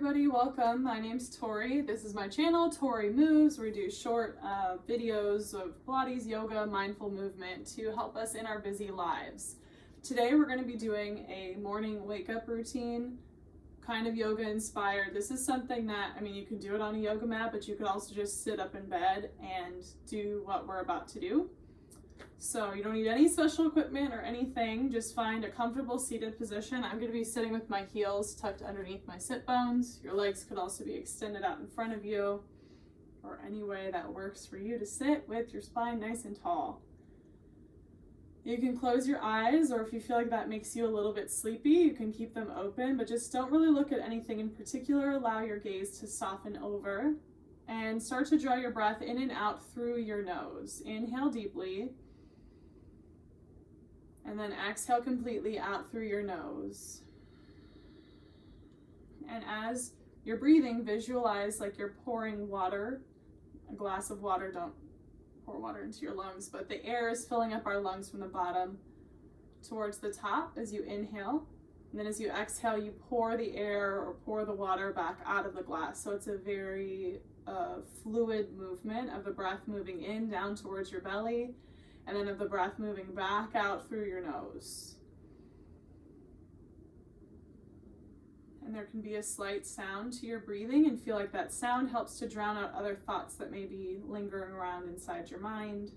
everybody, welcome. My name's Tori. This is my channel, ToriMoves. We do short videos of Pilates, yoga, mindful movement to help us in our busy lives. Today we're going to be doing a morning wake-up routine, kind of yoga inspired. This is something that, you can do it on a yoga mat, but you could also just sit up in bed and do what we're about to do. So you don't need any special equipment or anything, just find a comfortable seated position. I'm going to be sitting with my heels tucked underneath my sit bones. Your legs could also be extended out in front of you, or any way that works for you to sit with your spine nice and tall. You can close your eyes, or if you feel like that makes you a little bit sleepy, you can keep them open, but just don't really look at anything in particular. Allow your gaze to soften over and start to draw your breath in and out through your nose. Inhale deeply. And then exhale completely out through your nose. And as you're breathing, visualize like you're pouring water, a glass of water. Don't pour water into your lungs, but the air is filling up our lungs from the bottom towards the top as you inhale. And then as you exhale, you pour the air or pour the water back out of the glass. So it's a very fluid movement of the breath moving in down towards your belly, and then of the breath moving back out through your nose. And there can be a slight sound to your breathing, and feel like that sound helps to drown out other thoughts that may be lingering around inside your mind.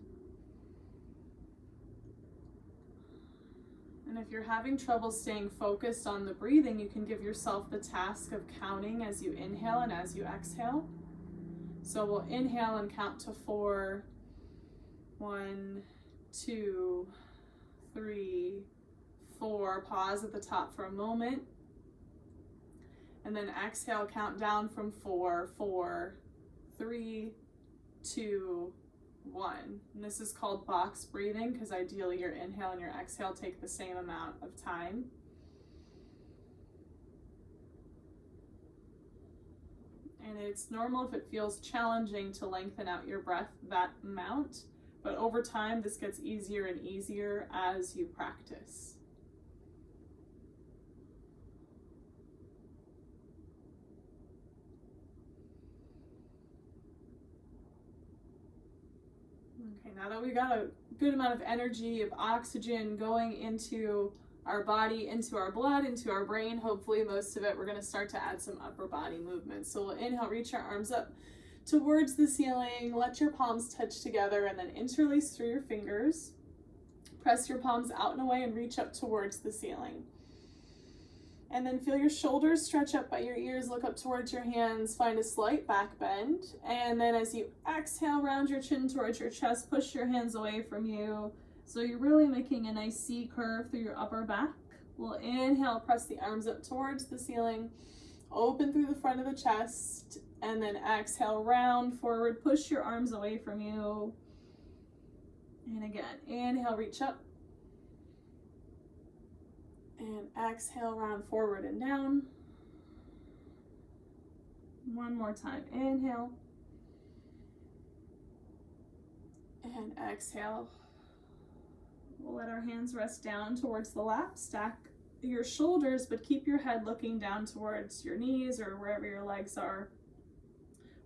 And if you're having trouble staying focused on the breathing, you can give yourself the task of counting as you inhale and as you exhale. So we'll inhale and count to 4. 1, 2, 3, 4. Pause at the top for a moment. And then exhale, count down from 4, 4, 3, 2, 1. And this is called box breathing because ideally your inhale and your exhale take the same amount of time. And it's normal if it feels challenging to lengthen out your breath that amount. But over time, this gets easier and easier as you practice. Okay, now that we got a good amount of energy, of oxygen going into our body, into our blood, into our brain, hopefully most of it, we're going to start to add some upper body movements. So we'll inhale, reach our arms up towards the ceiling, let your palms touch together, and then interlace through your fingers. Press your palms out and away and reach up towards the ceiling. And then feel your shoulders stretch up by your ears, look up towards your hands, find a slight back bend. And then as you exhale, round your chin towards your chest, push your hands away from you. So you're really making a nice C curve through your upper back. We'll inhale, press the arms up towards the ceiling, open through the front of the chest, and then exhale, round forward, push your arms away from you. And again, inhale, reach up. And exhale, round forward and down. One more time, inhale. And exhale. We'll let our hands rest down towards the lap. Stack your shoulders, but keep your head looking down towards your knees or wherever your legs are.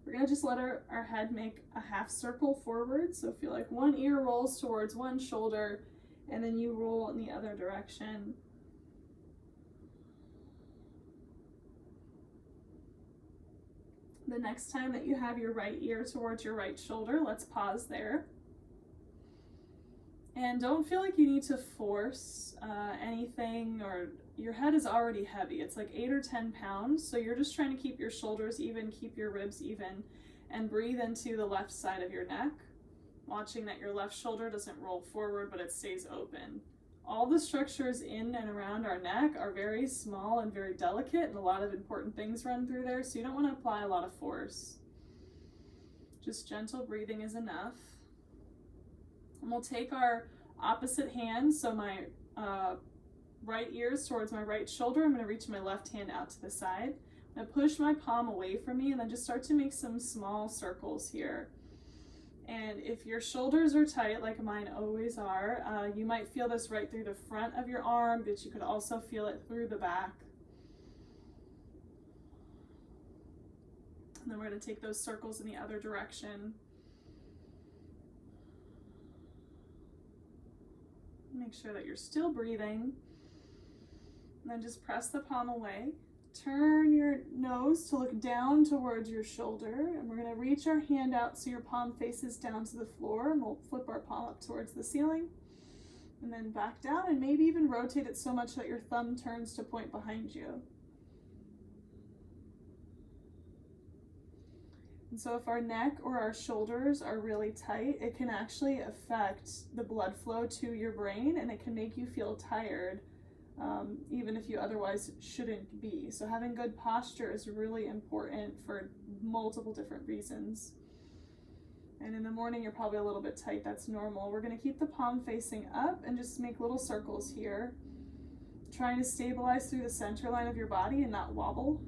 We're going to just let our head make a half circle forward. So feel like one ear rolls towards one shoulder, and then you roll in the other direction. The next time that you have your right ear towards your right shoulder, let's pause there. And don't feel like you need to force anything, or your head is already heavy. It's like 8 or 10 pounds. So you're just trying to keep your shoulders even, keep your ribs even, and breathe into the left side of your neck, watching that your left shoulder doesn't roll forward, but it stays open. All the structures in and around our neck are very small and very delicate, and a lot of important things run through there. So you don't want to apply a lot of force. Just gentle breathing is enough. And we'll take our opposite hand, so my right ear is towards my right shoulder. I'm going to reach my left hand out to the side. I'm going to push my palm away from me and then just start to make some small circles here. And if your shoulders are tight, like mine always are, you might feel this right through the front of your arm, but you could also feel it through the back. And then we're going to take those circles in the other direction. Make sure that you're still breathing. And then just press the palm away. Turn your nose to look down towards your shoulder, and we're going to reach our hand out so your palm faces down to the floor, and we'll flip our palm up towards the ceiling, and then back down, and maybe even rotate it so much that your thumb turns to point behind you. And so if our neck or our shoulders are really tight, it can actually affect the blood flow to your brain, and it can make you feel tired. Even if you otherwise shouldn't be. So having good posture is really important for multiple different reasons. And in the morning, you're probably a little bit tight. That's normal. We're going to keep the palm facing up and just make little circles here, trying to stabilize through the center line of your body and not wobble.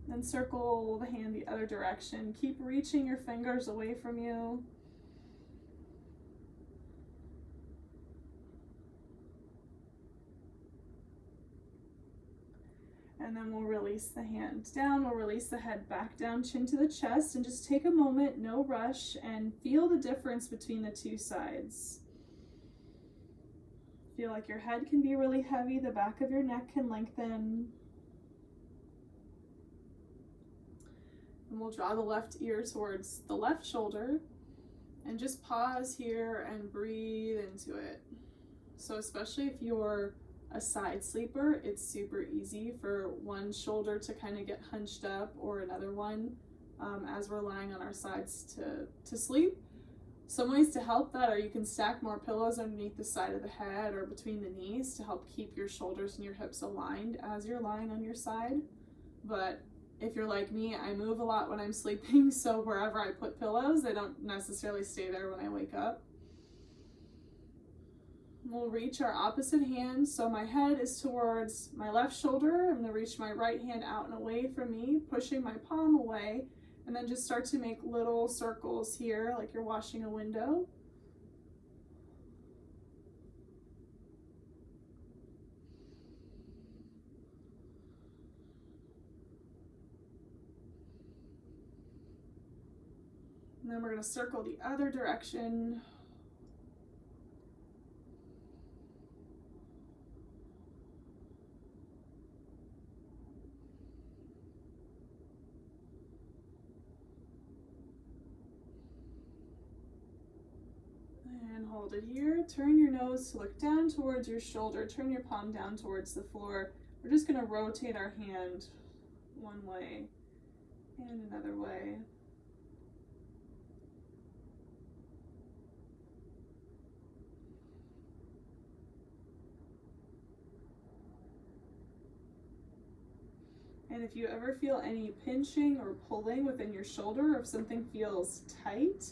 Then circle the hand the other direction. Keep reaching your fingers away from you. And then we'll release the hand down, we'll release the head back down, chin to the chest, and just take a moment, no rush, and feel the difference between the two sides. Feel like your head can be really heavy, the back of your neck can lengthen. And we'll draw the left ear towards the left shoulder, and just pause here and breathe into it. So especially if you're a side sleeper, it's super easy for one shoulder to kind of get hunched up or another one as we're lying on our sides to sleep. Some ways to help that are you can stack more pillows underneath the side of the head or between the knees to help keep your shoulders and your hips aligned as you're lying on your side. But if you're like me, I move a lot when I'm sleeping, so wherever I put pillows, they don't necessarily stay there when I wake up. We'll reach our opposite hand, so my head is towards my left shoulder. I'm going to reach my right hand out and away from me, pushing my palm away, and then just start to make little circles here like you're washing a window. And then we're going to circle the other direction. And hold it here. Turn your nose to look down towards your shoulder. Turn your palm down towards the floor. We're just going to rotate our hand one way and another way. And if you ever feel any pinching or pulling within your shoulder, or if something feels tight,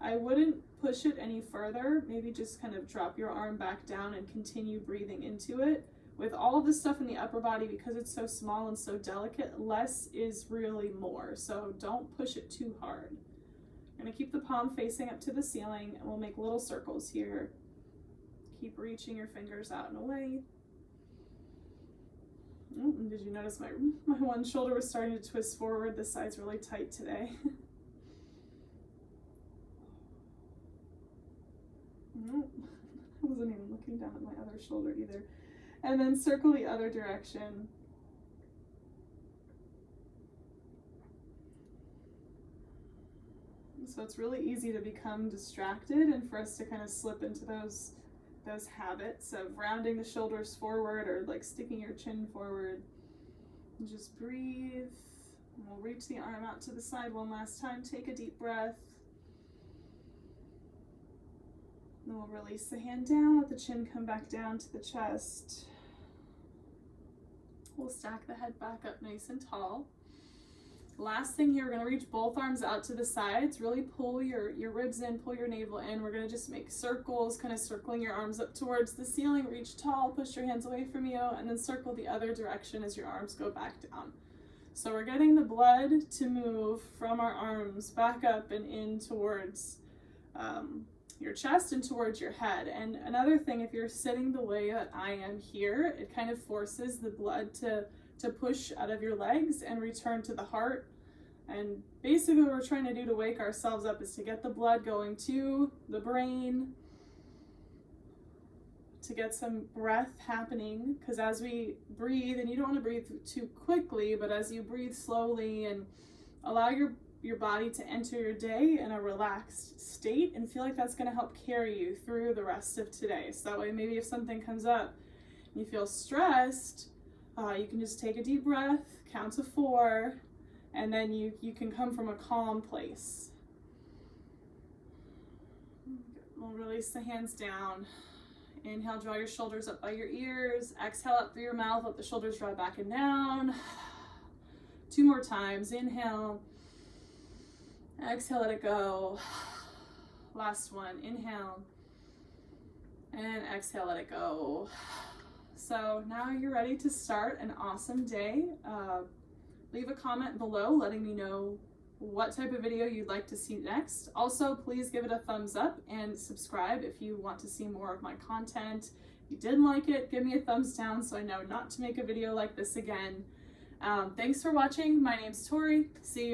I wouldn't push it any further. Maybe just kind of drop your arm back down and continue breathing into it. With all of this stuff in the upper body, because it's so small and so delicate, less is really more. So don't push it too hard. I'm going to keep the palm facing up to the ceiling, and we'll make little circles here. Keep reaching your fingers out and away. Oh, and did you notice my one shoulder was starting to twist forward? This side's really tight today. Nope. I wasn't even looking down at my other shoulder either. And then circle the other direction. So it's really easy to become distracted and for us to kind of slip into those habits of rounding the shoulders forward or like sticking your chin forward. And just breathe. And we'll reach the arm out to the side one last time. Take a deep breath. Then we'll release the hand down, let the chin come back down to the chest. We'll stack the head back up nice and tall. Last thing here, we're going to reach both arms out to the sides. Really pull your ribs in, pull your navel in. We're going to just make circles, kind of circling your arms up towards the ceiling. Reach tall, push your hands away from you, and then circle the other direction as your arms go back down. So we're getting the blood to move from our arms back up and in towards your chest and towards your head. And another thing, if you're sitting the way that I am here, it kind of forces the blood to to push out of your legs and return to the heart. And basically what we're trying to do to wake ourselves up is to get the blood going to the brain, to get some breath happening, because as we breathe, and you don't want to breathe too quickly, but as you breathe slowly and allow your body to enter your day in a relaxed state, and feel like that's going to help carry you through the rest of today. So that way, maybe if something comes up and you feel stressed, you can just take a deep breath, count to 4, and then you can come from a calm place. We'll release the hands down. Inhale, draw your shoulders up by your ears. Exhale up through your mouth, let the shoulders draw back and down. 2 more times. Inhale. Exhale, let it go. Last one. Inhale. And exhale, let it go. So now you're ready to start an awesome day. Leave a comment below letting me know what type of video you'd like to see next. Also, please give it a thumbs up and subscribe if you want to see more of my content. If you didn't like it, give me a thumbs down so I know not to make a video like this again. Thanks for watching. My name's Tori. See you again.